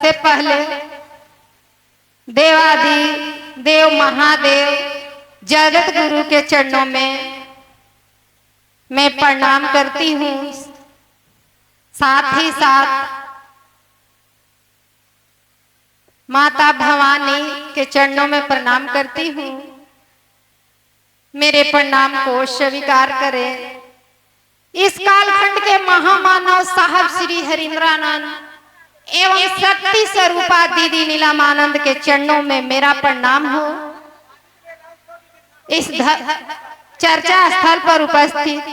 सबसे पहले देवादि देव महादेव जगत गुरु के चरणों में मैं प्रणाम करती हूँ। साथ ही साथ माता भवानी के चरणों में प्रणाम करती हूँ। मेरे प्रणाम को स्वीकार करें। इस कालखंड के महामानव साहब श्री हरिंद्रानंद एवं शक्ति स्वरूपा दीदी नीलमानंद के चरणों में मेरा प्रणाम हो। इस चर्चा स्थल पर उपस्थित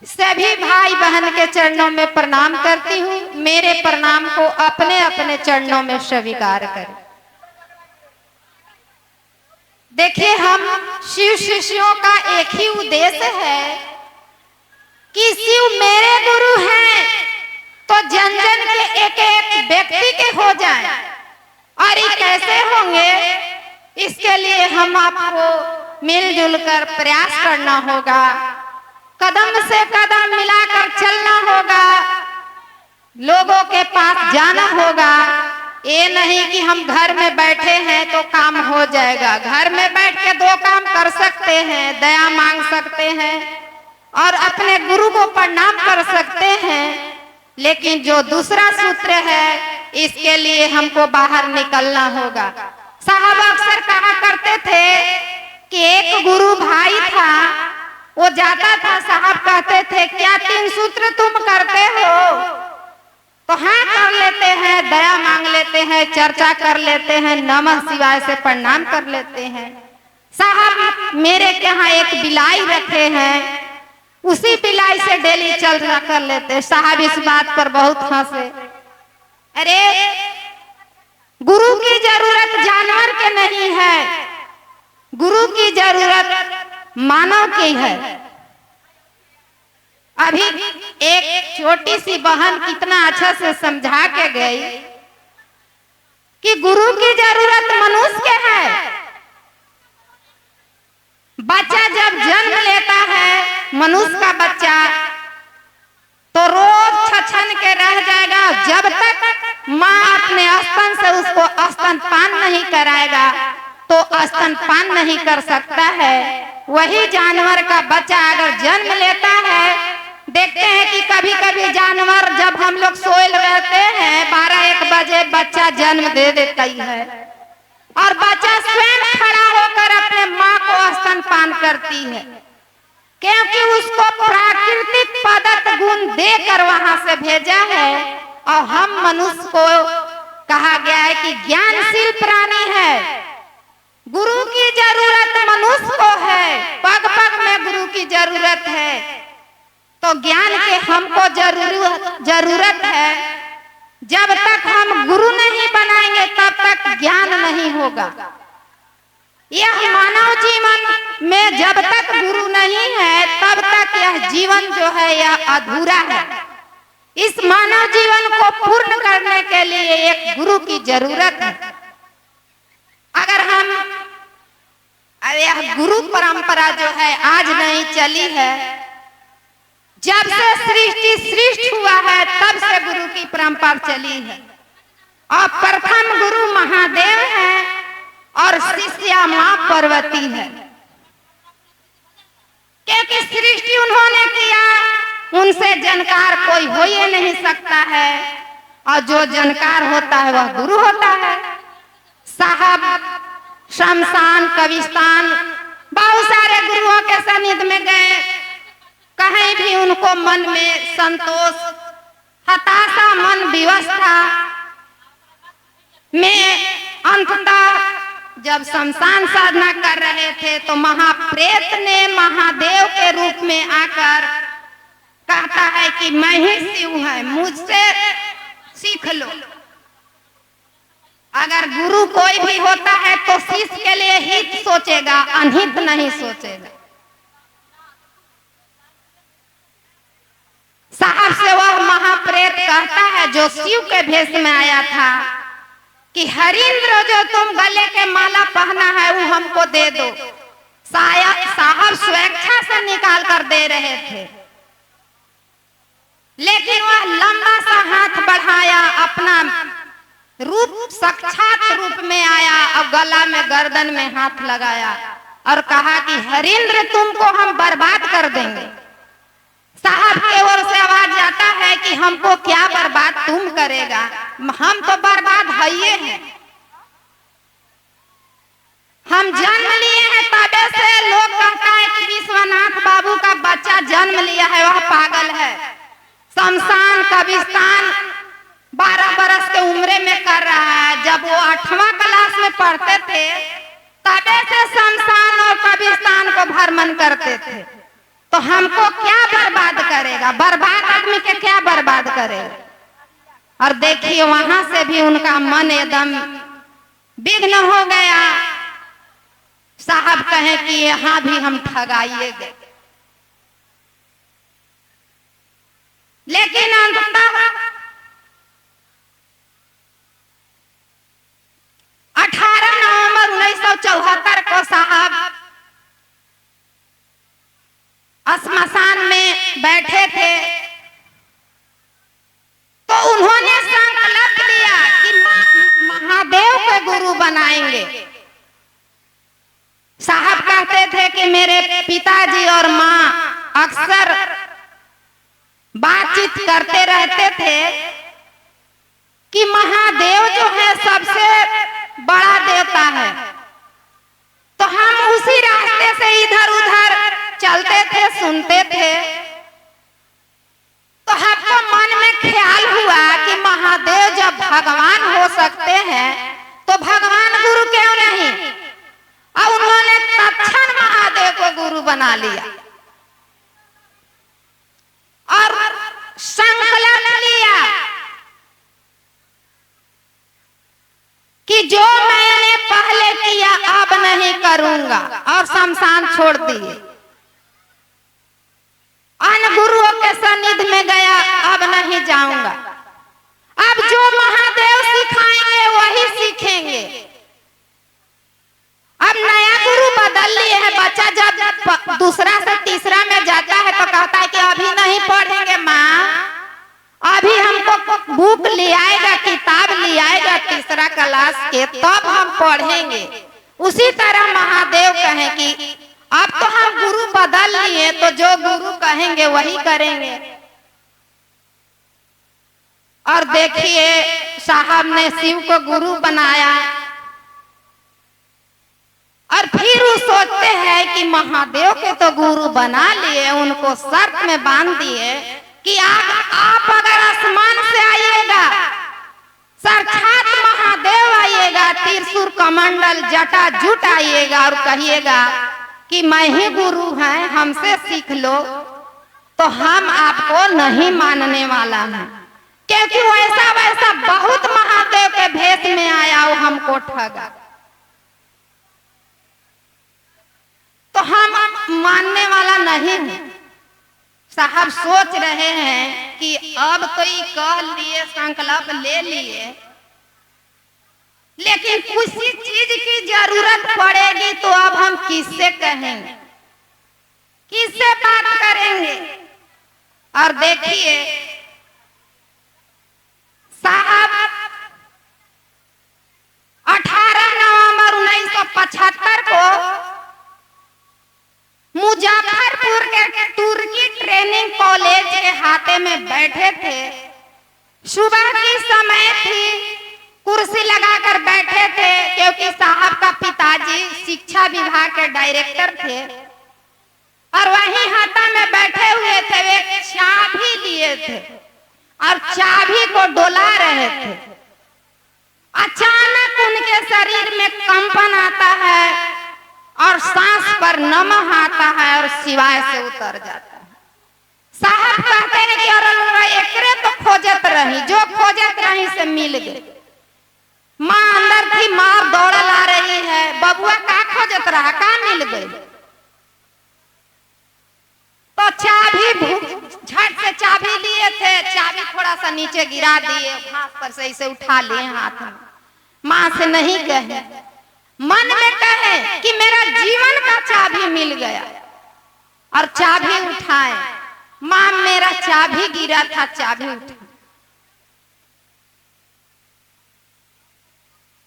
सभी भाई बहन के चरणों में प्रणाम करती हूँ। मेरे प्रणाम को अपने अपने चरणों में स्वीकार करें। देखिए, हम शिव शिष्यों का एक ही उद्देश्य है कि शिव मेरे गुरु हैं तो जन जन के एक एक व्यक्ति के हो जाएं। और ये कैसे होंगे, इसके लिए हम आपको मिलजुल कर प्रयास करना होगा। कदम से कदम मिलाकर चलना होगा। लोगों के पास जाना होगा। ये नहीं कि हम घर में बैठे हैं तो काम हो जाएगा। घर में बैठ के दो काम कर सकते हैं, दया मांग सकते हैं और अपने गुरु को प्रणाम कर सकते हैं, लेकिन जो दूसरा सूत्र है इसके लिए हमको बाहर निकलना होगा। साहब अक्सर कहा करते थे कि एक गुरु भाई था, वो जाता था, साहब कहते थे क्या 3 सूत्र तुम करते हो? तो हाँ कर लेते हैं, दया मांग लेते हैं, चर्चा कर लेते हैं, नमः शिवाय से प्रणाम कर लेते हैं। साहब मेरे यहाँ एक बिलाई रखे हैं, उसी बिलाई से डेली चर्चा कर लेते हैं। साहब इस बात पर बहुत हंसे। अरे गुरु की जरूरत जानवर के नहीं है, गुरु की जरूरत मानव की है। अभी एक छोटी सी बहन कितना अच्छा से समझा के गई कि गुरु की जरूरत मनुष्य के है। बच्चा जब जन्म लेता है, मनुष्य का बच्चा, तो रोज छछन के रह जाएगा। जब तक माँ अपने स्तन से उसको स्तनपान नहीं कराएगा तो स्तनपान नहीं कर सकता है। वही जानवर का बच्चा अगर जन्म लेता है, देखते हैं कि कभी कभी जानवर जब हम लोग सोए रहते हैं 12-1 बजे बच्चा जन्म दे देता ही है और बच्चा स्वयं खड़ा होकर अपने माँ को स्तनपान करती है, क्योंकि उसको प्राकृतिक पदार्थ गुण देकर वहां से भेजा है। और हम मनुष्य को कहा गया है कि ज्ञानशील प्राणी है। गुरु की जरूरत मनुष्य को है, पग पग में गुरु की जरूरत है। तो ज्ञान के हमको जरूरत है। जब तक हम गुरु नहीं बनाएंगे तब तक ज्ञान नहीं होगा। यह मानव जीवन में जब तक गुरु नहीं है तब तक यह जीवन जो है यह अधूरा है। इस मानव जीवन को पूर्ण करने के लिए एक गुरु की जरूरत है। अगर हम यह गुरु परंपरा जो है आज नहीं चली है, जब से सृष्टि हुआ है तब से गुरु की परंपरा चली है। और प्रथम गुरु महादेव है और शिष्या माँ पार्वती है, क्योंकि सृष्टि उन्होंने किया, उनसे जानकार कोई हो ही नहीं सकता है। और जो जानकार होता है वह गुरु होता है। साहब शमशान, कब्रिस्तान, बहुत सारे गुरुओं के सानिध्य में गए, कहीं भी उनको मन में संतोष, हताशा, मन विवस्था में अंततः जब शमशान साधना कर रहे थे तो महाप्रेत ने महादेव के रूप में आकर कहता है कि मैं ही शिव है, मुझसे सीख लो। अगर गुरु कोई भी होता है तो शिष्य के लिए हित सोचेगा, अनहित नहीं सोचेगा। साहब से वह महाप्रेत कहता है जो शिव के भेष में आया था कि हरिंद्र जो तुम गले के माला पहना है वो हमको दे दो। साहब स्वेच्छा से निकाल कर दे रहे थे, लेकिन वह लंबा सा हाथ बढ़ाया, अपना रूप साक्षात रूप में आया और गला में गर्दन में हाथ लगाया और कहा कि हरिंद्र तुमको हम बर्बाद कर देंगे। साहब के ओर से आवाज आता है कि हमको क्या बर्बाद तुम करेगा, हम तो बर्बाद है ही हैं। हम जन्म लिए हैं तबे से लोग कहता है कि विश्वनाथ बाबू का बच्चा जन्म लिया है वह पागल है। शमशान कब्रिस्तान 12 बरस के उम्र में कर रहा है। जब वो 8वां क्लास में पढ़ते थे तबे से शमशान और कब्रिस्तान को भ्रमण करते थे। तो हमको क्या बर्बाद करेगा, बर्बाद आदमी के क्या बर्बाद करेगा। और देखिए वहां से भी उनका मन एकदम विघ्न हो गया। साहब कहे कि यहाँ भी हम ठगाइए गए, लेकिन अंततः 18 नवंबर 1974 को साहब श्मशान में बैठे थे तो उन्होंने संकल्प लिया कि महादेव को गुरु बनाएंगे। साहब कहते थे कि मेरे पिताजी और माँ अक्सर बातचीत करते रहते थे कि महादेव जो है सबसे बड़ा देवता है। तो हम उसी रास्ते से इधर उधर चलते थे, सुनते थे। तो हमको मन में ख्याल हुआ कि महादेव जब भगवान हो सकते हैं तो भगवान गुरु क्यों नहीं। और उन्होंने तत्क्षण महादेव को गुरु बना लिया और संकल्प लिया कि जो मैंने पहले किया अब नहीं करूंगा, और शमशान छोड़ दिए। अन्य गुरुओं के सन्निधि में गया, अब नहीं जाऊंगा। अब जो महादेव सिखाएंगे वही सीखेंगे। अब नया गुरु बदल लिए है। बच्चा जब दूसरा से तीसरा में जाता है तो कहता है कि अभी नहीं पढ़ेंगे माँ, अभी हमको बुक ले आएगा, किताब ले आएगा तीसरा क्लास के, तब हम पढ़ेंगे। उसी तरह महादेव कहे कि अब तो हम गुरु बदल लिए, तो जो गुरु कहेंगे वही करेंगे। और देखिए साहब ने शिव को गुरु बनाया और फिर वो सोचते हैं कि महादेव के तो गुरु बना लिए, उनको शर्त में बांध दिए कि आप अगर आसमान से आइएगा, साक्षात महादेव आइएगा, त्रिशूल कमंडल जटा जुट आइएगा और कहिएगा कि मैं ही गुरु हैं, हमसे सीख लो, तो हम आपको नहीं मानने वाला है। क्योंकि वैसा वैसा बहुत महादेव के भेष में आया वो हमको ठगा, तो हम मानने वाला नहीं है। साहब सोच रहे हैं कि अब तो ये कह लिए, संकल्प ले लिए, लेकिन किसी चीज की जरूरत पड़ेगी तो अब हम किससे कहेंगे, किससे बात करेंगे। और देखिए साहब 18 नवंबर 1975 को मुजफ्फरपुर के तुर्की ट्रेनिंग कॉलेज के हाथे में बैठे थे। सुबह की समय थी, कुर्सी लगाकर बैठे थे क्योंकि साहब का पिताजी शिक्षा विभाग के डायरेक्टर थे और वहीं हाथा में बैठे हुए थे। वे चाबी लिए थे और चाबी को डोला रहे थे। अचानक उनके शरीर में कंपन आता है और सांस पर नमः आता है और शिवाय से उतर जाता है। साहब कहते हैं कि और एकरे तो खोजत रही, जो खोजत रही से मिल गई। माँ अंदर थी, माँ दौड़ ला रही है, बबुआ का खोजत रहा, का मिल गई। तो चाबी झट से चाबी लिए थे, चाबी थोड़ा सा नीचे गिरा दिए, घास पर से इसे उठा लिए हाथ में। माँ से नहीं कहे, मन में कहे कि मेरा जीवन का चाबी मिल गया और चाबी उठाए। माँ मेरा चाबी गिरा था, चाबी उठा।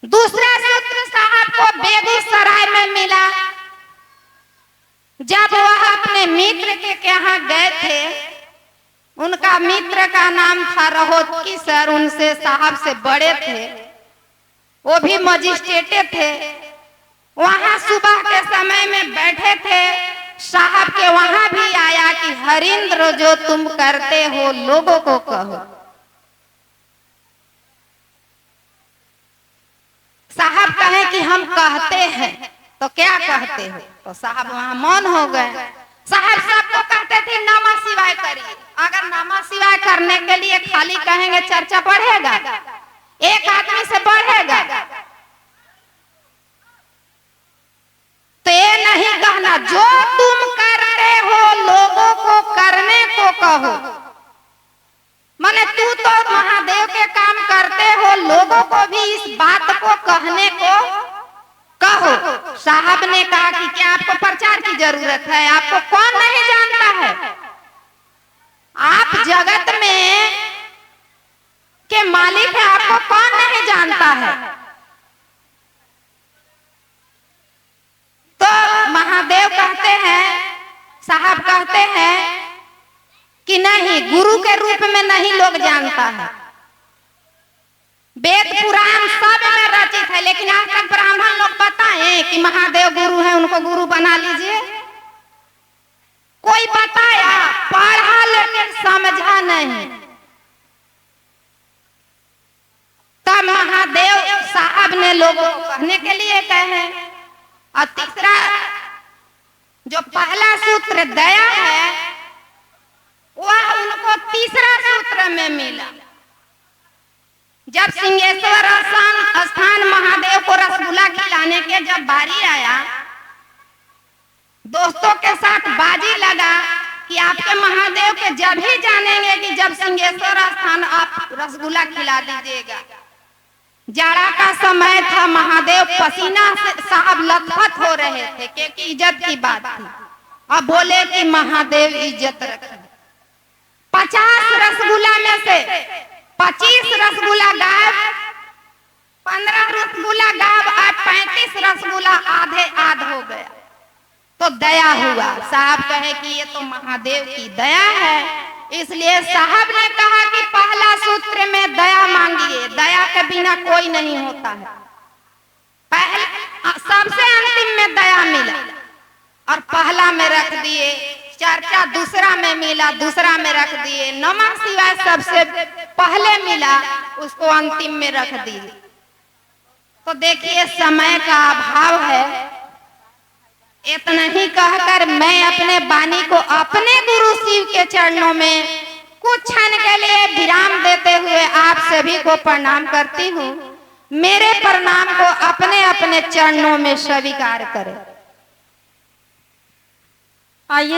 दूसरा सूत्र साहब को बेगूसराय में मिला। जब वह अपने मित्र के यहाँ गए थे, उनका मित्र का नाम था रहोत्की सर, उनसे साहब से बड़े थे, वो भी मजिस्ट्रेट थे। वहां सुबह के समय में बैठे थे, साहब के वहां भी आया कि हरिंद्र जो तुम करते हो लोगों को कहो। साहब कहे कि हम कहते हैं, तो क्या कहते हो? तो साहब वहां मौन हो गए। साहब सबको कहते थे नमः शिवाय करिए। अगर नमः शिवाय करने के लिए खाली कहेंगे चर्चा बढ़ेगा? एक आदमी से बढ़ेगा? तो ये नहीं कहना जो तुम करते हो लोगों को करने को कहो। माने तू तो महादेव के काम करते हो, लोगों को भी इस बात को कहने को कहो। साहब ने कहा कि क्या आपको प्रचार की जरूरत है? आपको कौन नहीं जानता है? आप जगत में के मालिक है, आपको कौन नहीं जानता है? तो महादेव कहते हैं, साहब कहते हैं कि नहीं, गुरु के रूप में नहीं लोग जानता है। वेद पुराण सब में रचित है, लेकिन आज तक ब्राह्मण लोग बताएं कि महादेव गुरु है, उनको गुरु बना लीजिए। कोई बताया? पढ़ा लेकिन समझा नहीं। तब महादेव साहब ने लोगों को कहने के लिए कहे। और तीसरा जो पहला सूत्र दया है, वह उनको तीसरा सूत्र में मिला। जब सिंहेश्वर स्थान महादेव को रसगुल्ला खिलाने के जब बारी आया, दोस्तों के साथ बाजी लगा कि आपके महादेव के जब ही जानेंगे कि जब सिंहेश्वर स्थान आप रसगुल्ला खिला दीजिएगा। जाड़ा का समय था, महादेव पसीना से साहब लथपथ हो रहे थे क्योंकि इज्जत की बात थी। अब बोले कि महादेव इज्जत रखें। 50 रसगुल्ला में से 25 रसगुल्ला गायब, 15 रसगुल्ला गायब और 35 रसगुल्ला आधे आध हो गया। तो दया हुआ। साहब कहे कि ये तो महादेव की दया है। इसलिए साहब ने कहा कि पहला सूत्र में दया मांगिए, दया के बिना कोई नहीं होता है। पहला सबसे अंतिम में दया मिला और पहला में रख दिए। चर्चा दूसरा में मिला, दूसरा में रख दिए। नमः शिवाय सबसे पहले मिला, उसको अंतिम में रख दिए। तो देखिए समय का अभाव है। इतना ही कहकर मैं अपने वाणी को अपने गुरु शिव के चरणों में कुछ क्षण के लिए विराम देते हुए आप सभी को प्रणाम करती हूँ। मेरे प्रणाम को अपने अपने चरणों में स्वीकार करें। आइए।